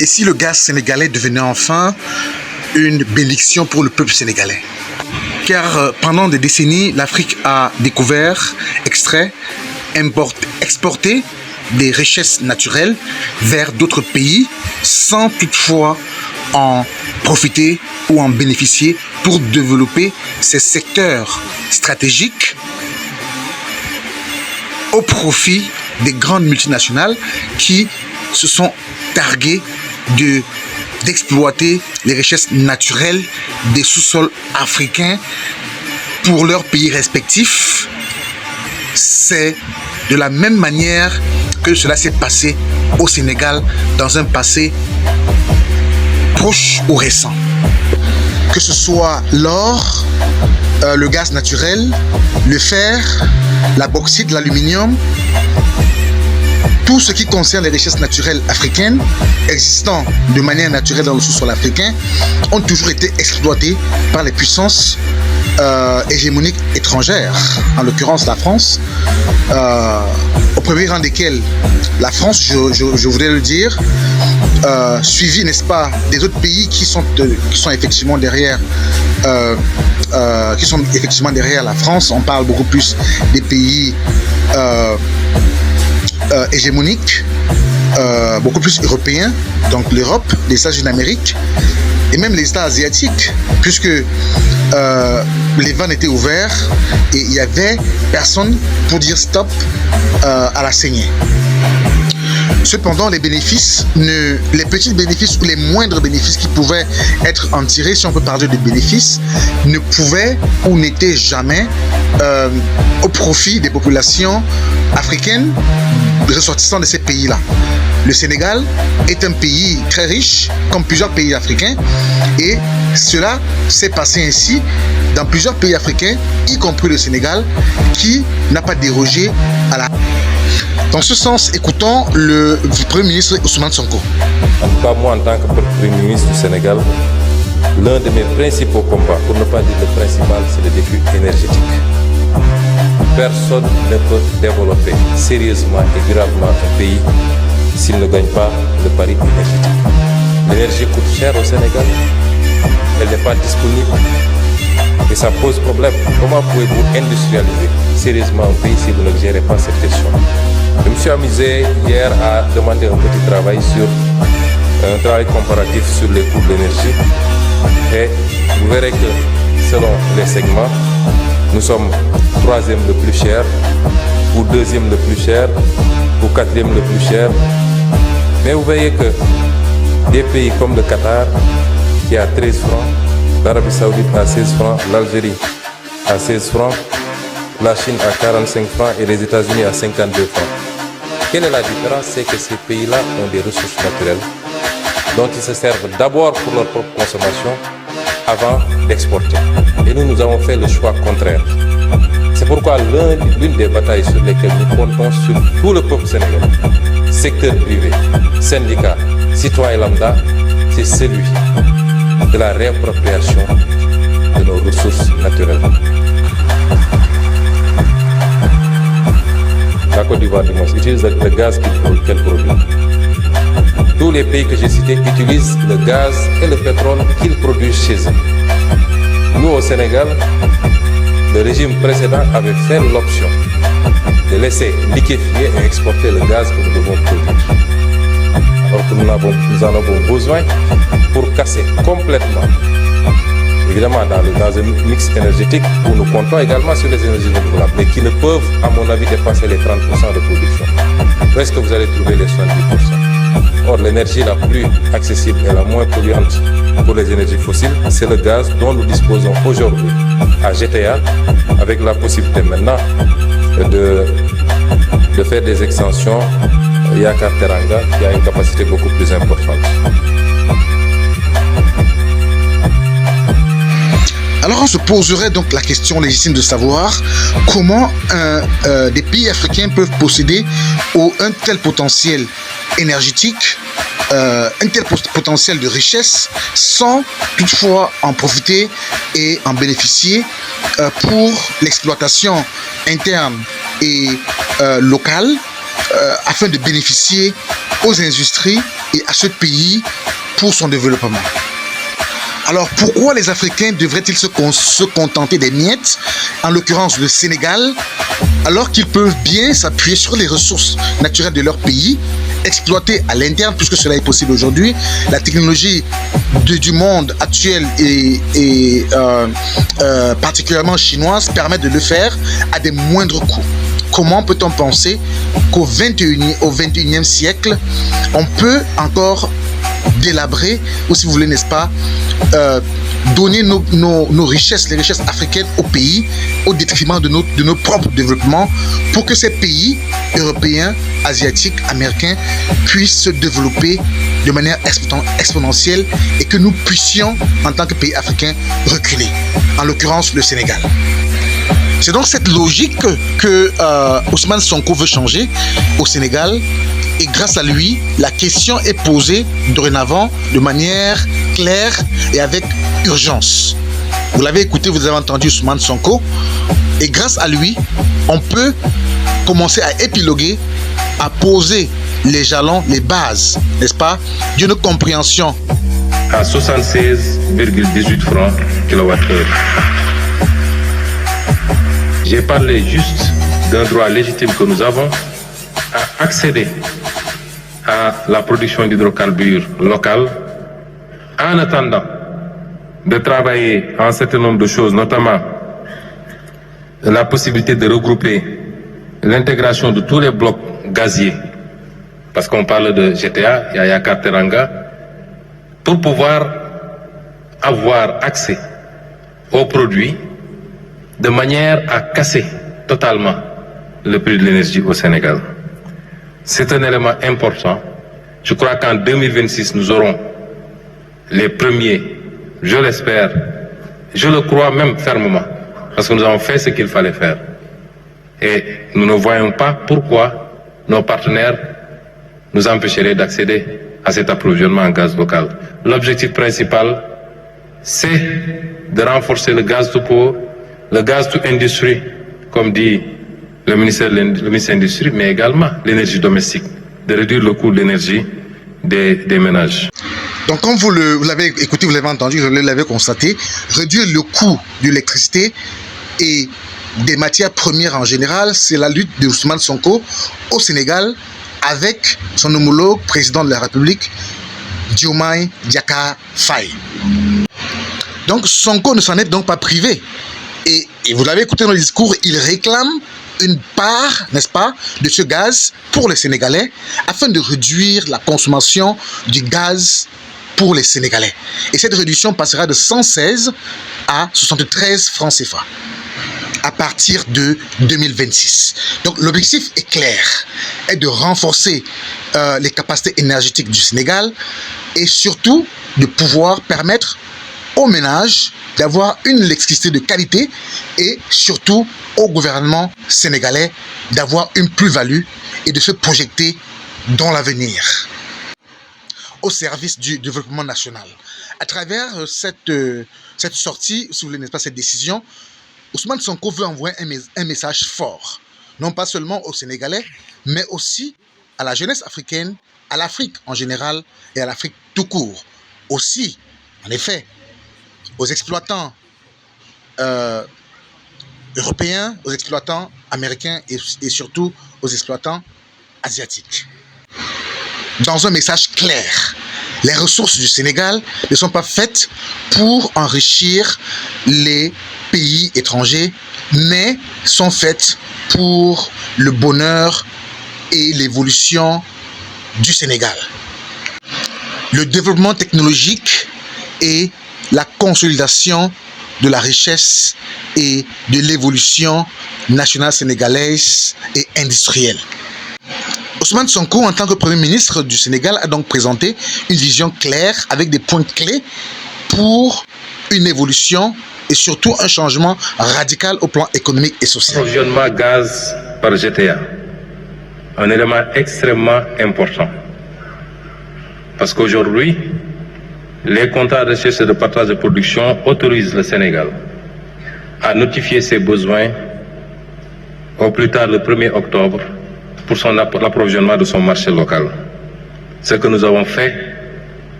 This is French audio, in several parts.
Et si le gaz sénégalais devenait enfin une bénédiction pour le peuple sénégalais? Car pendant des décennies, l'Afrique a découvert, extrait, exporté des richesses naturelles vers d'autres pays sans toutefois en profiter ou en bénéficier pour développer ces secteurs stratégiques au profit des grandes multinationales qui se sont targuées d'exploiter les richesses naturelles des sous-sols africains pour leurs pays respectifs. C'est de la même manière que cela s'est passé au Sénégal dans un passé proche ou récent. Que ce soit l'or, le gaz naturel, le fer, la bauxite, l'aluminium, tout ce qui concerne les richesses naturelles africaines existant de manière naturelle dans le sous-sol africain ont toujours été exploités par les puissances hégémoniques étrangères, en l'occurrence la France, au premier rang desquelles la France, je voudrais le dire, suivi, n'est-ce pas, des autres pays qui sont effectivement derrière la France. On parle beaucoup plus des pays hégémoniques, beaucoup plus européens, donc l'Europe, les États-Unis d'Amérique et même les États asiatiques, puisque les vannes étaient ouverts et il n'y avait personne pour dire stop à la saignée. Cependant, les petits bénéfices ou les moindres bénéfices qui pouvaient être en tirés, si on peut parler de bénéfices, ne pouvaient ou n'étaient jamais au profit des populations africaines ressortissant de ces pays-là. Le Sénégal est un pays très riche, comme plusieurs pays africains, et cela s'est passé ainsi dans plusieurs pays africains, y compris le Sénégal, qui n'a pas dérogé à la... Dans ce sens, écoutons le Premier ministre Ousmane Sonko. En tout cas, moi, en tant que Premier ministre du Sénégal, l'un de mes principaux combats, pour ne pas dire le principal, c'est le défi énergétique. Personne ne peut développer sérieusement et durablement un pays s'il ne gagne pas le pari énergétique. L'énergie coûte cher au Sénégal, elle n'est pas disponible et ça pose problème. Comment pouvez-vous industrialiser sérieusement un pays si vous ne gérez pas cette question? Je me suis amusé hier à demander un petit travail sur un travail comparatif sur les coûts de l'énergie et vous verrez que selon les segments, nous sommes troisième le plus cher, ou deuxième le plus cher, ou quatrième le plus cher. Mais vous voyez que des pays comme le Qatar, qui est à 13 francs, l'Arabie Saoudite à 16 francs, l'Algérie à 16 francs, la Chine à 45 francs et les États-Unis à 52 francs. Quelle est la différence? C'est que ces pays-là ont des ressources naturelles dont ils se servent d'abord pour leur propre consommation avant d'exporter. Et nous avons fait le choix contraire. C'est pourquoi l'une des batailles sur lesquelles nous comptons sur tout le peuple sénégalais, secteur privé, syndicats, citoyens lambda, c'est celui de la réappropriation de nos ressources naturelles. La Côte d'Ivoire, utilise le gaz qu'elle produit. Tous les pays que j'ai cités utilisent le gaz et le pétrole qu'ils produisent chez eux. Nous, au Sénégal, le régime précédent avait fait l'option de laisser liquéfier et exporter le gaz que nous devons produire. Alors que nous en avons besoin pour casser complètement, évidemment dans un mix énergétique où nous comptons également sur les énergies renouvelables, mais qui ne peuvent, à mon avis, dépasser les 30% de production. Où est-ce que vous allez trouver les 70%? Or, l'énergie la plus accessible et la moins polluante pour les énergies fossiles, c'est le gaz dont nous disposons aujourd'hui à GTA, avec la possibilité maintenant de faire des extensions Yakar Teranga, qui a une capacité beaucoup plus importante. Alors on se poserait donc la question légitime de savoir comment des pays africains peuvent posséder un tel potentiel énergétique, un tel potentiel de richesse sans toutefois en profiter et en bénéficier pour l'exploitation interne et locale afin de bénéficier aux industries et à ce pays pour son développement. Alors pourquoi les Africains devraient-ils se contenter des miettes, en l'occurrence le Sénégal, alors qu'ils peuvent bien s'appuyer sur les ressources naturelles de leur pays, exploiter à l'interne, puisque cela est possible aujourd'hui. La technologie du monde actuel et particulièrement chinoise permet de le faire à des moindres coûts. Comment peut-on penser qu'au 21e siècle, on peut encore délabrer, ou si vous voulez, n'est-ce pas, donner nos richesses, les richesses africaines au pays, au détriment de nos propres développements, pour que ces pays européens, asiatiques, américains puissent se développer de manière exponentielle et que nous puissions, en tant que pays africains, reculer. En l'occurrence, le Sénégal. C'est donc cette logique que Ousmane Sonko veut changer au Sénégal. Et grâce à lui, la question est posée dorénavant de manière claire et avec urgence. Vous l'avez écouté, vous avez entendu Ousmane Sonko. Et grâce à lui, on peut commencer à épiloguer, à poser les jalons, les bases, n'est-ce pas, d'une compréhension. À 76,18 francs kWh. J'ai parlé juste d'un droit légitime que nous avons à accéder à la production d'hydrocarbures locales en attendant de travailler à un certain nombre de choses, notamment la possibilité de regrouper l'intégration de tous les blocs gaziers, parce qu'on parle de GTA, Yaya Teranga, pour pouvoir avoir accès aux produits de manière à casser totalement le prix de l'énergie au Sénégal. C'est un élément important. Je crois qu'en 2026, nous aurons les premiers, je l'espère, je le crois même fermement, parce que nous avons fait ce qu'il fallait faire. Et nous ne voyons pas pourquoi nos partenaires nous empêcheraient d'accéder à cet approvisionnement en gaz local. L'objectif principal, c'est de renforcer le gaz to power, le gaz to industry, comme dit le ministère de l'Industrie, mais également l'énergie domestique, de réduire le coût de l'énergie des ménages. Donc comme vous l'avez écouté, vous l'avez entendu, vous l'avez constaté, réduire le coût de l'électricité et des matières premières en général, c'est la lutte de Ousmane Sonko au Sénégal avec son homologue président de la République, Diomaye Diakhar Faye. Donc Sonko ne s'en est donc pas privé. Et vous l'avez écouté dans le discours, il réclame une part, n'est-ce pas, de ce gaz pour les Sénégalais afin de réduire la consommation du gaz pour les Sénégalais. Et cette réduction passera de 116 à 73 francs CFA à partir de 2026. Donc l'objectif est clair, est de renforcer les capacités énergétiques du Sénégal et surtout de pouvoir permettre aux ménages d'avoir une électricité de qualité et surtout au gouvernement sénégalais d'avoir une plus-value et de se projeter dans l'avenir au service du développement national. À travers cette sortie, si vous voulez, n'est-ce pas, cette décision, Ousmane Sonko veut envoyer un message fort, non pas seulement aux Sénégalais, mais aussi à la jeunesse africaine, à l'Afrique en général et à l'Afrique tout court. Aussi, en effet, aux exploitants européens, aux exploitants américains et surtout aux exploitants asiatiques. Dans un message clair, les ressources du Sénégal ne sont pas faites pour enrichir les pays étrangers, mais sont faites pour le bonheur et l'évolution du Sénégal. Le développement technologique et la consolidation de la richesse et de l'évolution nationale sénégalaise et industrielle. Ousmane Sonko, en tant que Premier ministre du Sénégal, a donc présenté une vision claire avec des points clés pour une évolution et surtout un changement radical au plan économique et social. Approvisionnement gaz par GTA, un élément extrêmement important. Parce qu'aujourd'hui, les contrats de recherche et de partage de production autorisent le Sénégal à notifier ses besoins au plus tard le 1er octobre pour l'approvisionnement de son marché local. ce que nous avons fait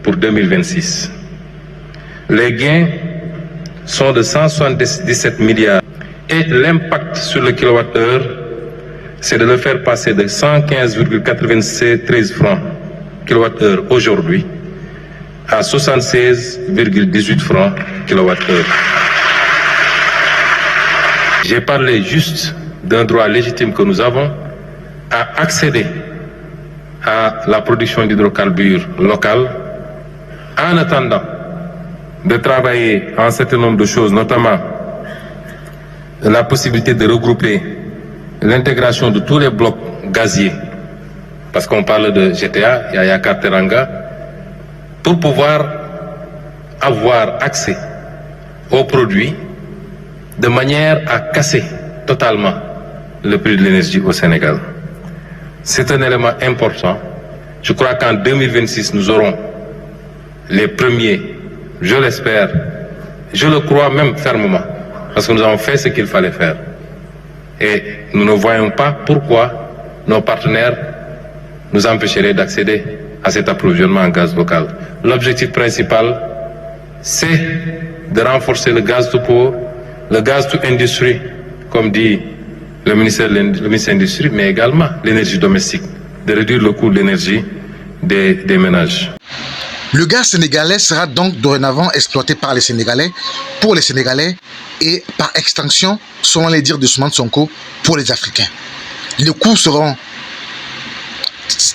pour 2026. Les gains sont de 177 milliards et l'impact sur le kilowattheure, c'est de le faire passer de 115,93 francs kilowattheure aujourd'hui à 76,18 francs kilowattheure. J'ai parlé juste d'un droit légitime que nous avons à accéder à la production d'hydrocarbures locales en attendant de travailler un certain nombre de choses, notamment la possibilité de regrouper l'intégration de tous les blocs gaziers, parce qu'on parle de GTA, Yaya Teranga, pour pouvoir avoir accès aux produits de manière à casser totalement le prix de l'énergie au Sénégal. C'est un élément important. Je crois qu'en 2026, nous aurons les premiers, je l'espère, je le crois même fermement, parce que nous avons fait ce qu'il fallait faire. Et nous ne voyons pas pourquoi nos partenaires nous empêcheraient d'accéder à cet approvisionnement en gaz local. L'objectif principal, c'est de renforcer le gaz to power, le gaz to industry, comme dit le ministère de l'Industrie, mais également l'énergie domestique, de réduire le coût de l'énergie des ménages. Le gaz sénégalais sera donc dorénavant exploité par les Sénégalais, pour les Sénégalais et par extension, selon les dires de Ousmane Sonko, pour les Africains. Les coûts seront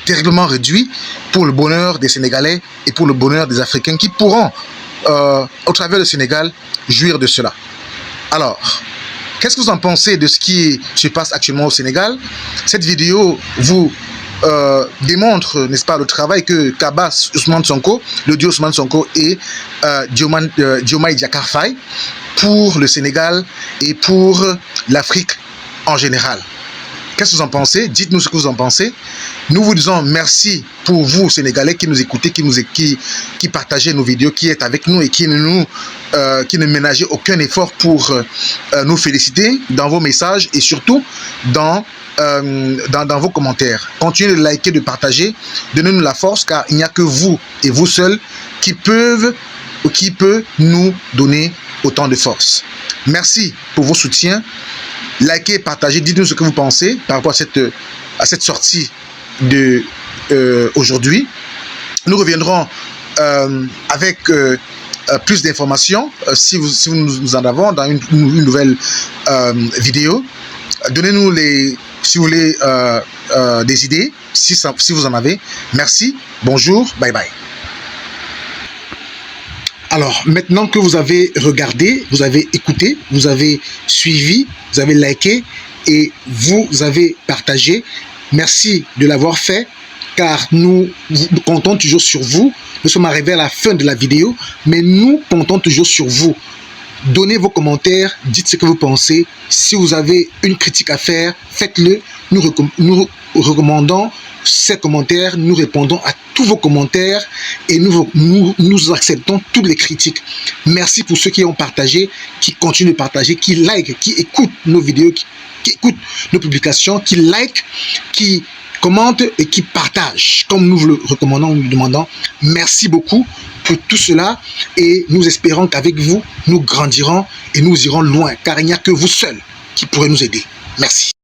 terriblement réduits pour le bonheur des Sénégalais et pour le bonheur des Africains qui pourront, au travers du Sénégal, jouir de cela. Alors, qu'est-ce que vous en pensez de ce qui se passe actuellement au Sénégal? Cette vidéo vous démontre, n'est-ce pas, le travail que Kaba Ousmane Sonko, le duo Ousmane Sonko et Diomaye Diakhar Faye pour le Sénégal et pour l'Afrique en général. Qu'est-ce que vous en pensez? Dites-nous ce que vous en pensez. Nous vous disons merci pour vous, Sénégalais, qui nous écoutez, qui partagez nos vidéos, qui êtes avec nous et qui ne ménagez aucun effort pour nous féliciter dans vos messages et surtout dans vos commentaires. Continuez de liker, de partager, donnez-nous la force, car il n'y a que vous et vous seuls qui peut nous donner autant de force. Merci pour vos soutiens. Likez, partagez, dites-nous ce que vous pensez par rapport à cette sortie de aujourd'hui. Nous reviendrons avec plus d'informations si vous nous en avez dans une nouvelle vidéo. Donnez-nous si vous voulez des idées, si vous en avez. Merci, bonjour, bye bye. Alors, maintenant que vous avez regardé, vous avez écouté, vous avez suivi, vous avez liké et vous avez partagé, merci de l'avoir fait, car nous comptons toujours sur vous. Nous sommes arrivés à la fin de la vidéo, mais nous comptons toujours sur vous. Donnez vos commentaires, dites ce que vous pensez. Si vous avez une critique à faire, faites-le. Nous recommandons ces commentaires, nous répondons à tous vos commentaires et nous acceptons toutes les critiques. Merci pour ceux qui ont partagé, qui continuent de partager, qui like, qui écoutent nos vidéos, qui écoutent nos publications, qui like, qui commentent et qui partagent. Comme nous vous le recommandons, nous vous demandons. Merci beaucoup pour tout cela et nous espérons qu'avec vous, nous grandirons et nous irons loin, car il n'y a que vous seuls qui pourrez nous aider. Merci.